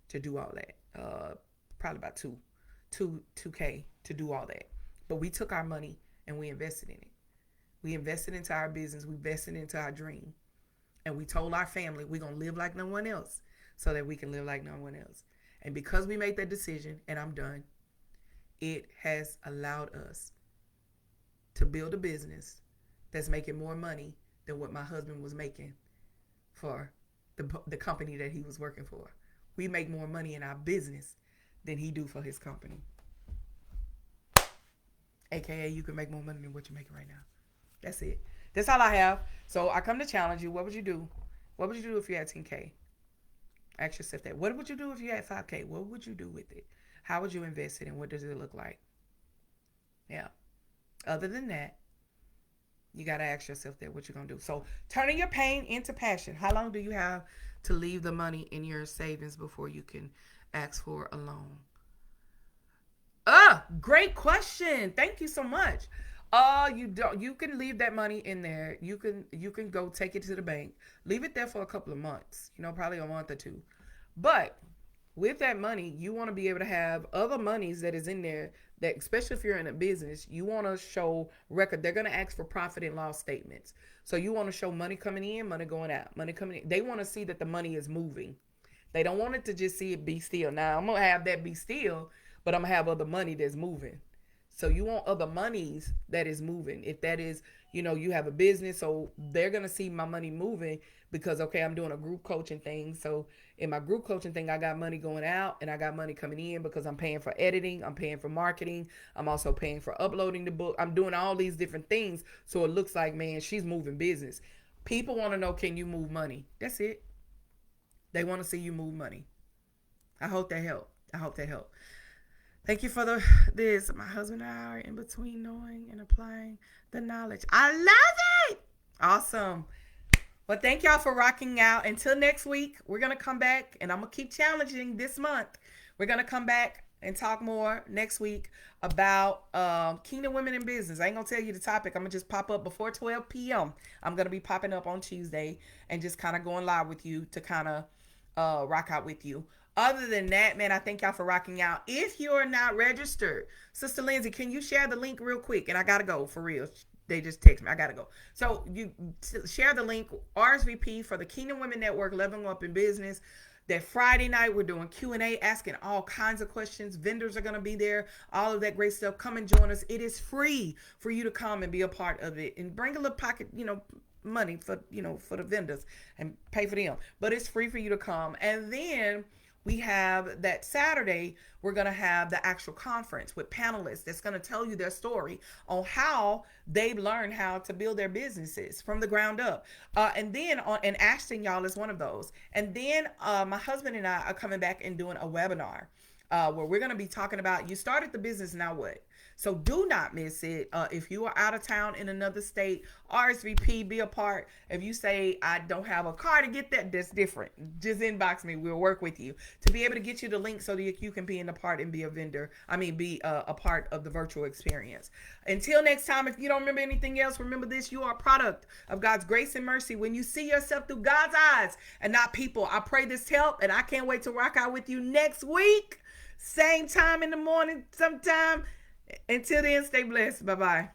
to do all that. Probably about 2K to do all that. But we took our money and we invested in it. We invested into our business. We invested into our dream. And we told our family we're going to live like no one else so that we can live like no one else. And because we made that decision, and I'm done, it has allowed us to build a business that's making more money than what my husband was making for the company that he was working for. We make more money in our business than he do for his company. AKA, you can make more money than what you're making right now. That's it. That's all I have. So I come to challenge you. What would you do? What would you do if you had 10K? Ask yourself that. What would you do if you had 5K? What would you do with it? How would you invest it, and what does it look like? Yeah. Other than that, you got to ask yourself that, what you're going to do. So turning your pain into passion. How long do you have to leave the money in your savings before you can ask for a loan? Great question. Thank you so much. You can leave that money in there. You can go take it to the bank. Leave it there for a couple of months, probably a month or two. But with that money, you want to be able to have other monies that is in there that, especially if you're in a business, you want to show record. They're going to ask for profit and loss statements. So you want to show money coming in, money going out, money coming in. They want to see that the money is moving. They don't want it to just see it be still. Now I'm gonna have that be still, but I'm gonna have other money that's moving. So you want other monies that is moving. If that is, you have a business, so they're gonna see my money moving because okay, I'm doing a group coaching thing. So in my group coaching thing, I got money going out and I got money coming in because I'm paying for editing, I'm paying for marketing, I'm also paying for uploading the book. I'm doing all these different things. So it looks like, man, she's moving business. People want to know, can you move money? That's it. They want to see you move money. I hope that helped. I hope that helped. Thank you for this. My husband and I are in between knowing and applying the knowledge. I love it. Awesome. Well, thank y'all for rocking out. Until next week, we're going to come back and I'm going to keep challenging this month. We're going to come back and talk more next week about Kingdom Women in Business. I ain't going to tell you the topic. I'm going to just pop up before 12 p.m. I'm going to be popping up on Tuesday and just kind of going live with you to kind of rock out with you. Other than that, man, I thank y'all for rocking out. If you're not registered, Sister Lindsay, can you share the link real quick? And I got to go for real. They just text me. I got to go. So you share the link, RSVP for the Kingdom Women Network, Leveling Up in Business. That Friday night, we're doing Q&A, asking all kinds of questions. Vendors are going to be there, all of that great stuff. Come and join us. It is free for you to come and be a part of it and bring a little pocket, money for, for the vendors and pay for them. But it's free for you to come. And then we have that Saturday, we're going to have the actual conference with panelists that's going to tell you their story on how they've learned how to build their businesses from the ground up. And Ashton, y'all, is one of those. And then my husband and I are coming back and doing a webinar where we're going to be talking about, you started the business, now what? So do not miss it. If you are out of town in another state, RSVP, be a part. If you say, I don't have a car to get that, that's different. Just inbox me. We'll work with you to be able to get you the link so that you can be in the part and be a vendor. Be a part of the virtual experience. Until next time, if you don't remember anything else, remember this: you are a product of God's grace and mercy. When you see yourself through God's eyes and not people, I pray this help, and I can't wait to rock out with you next week. Same time in the morning sometime. Until then, stay blessed. Bye-bye.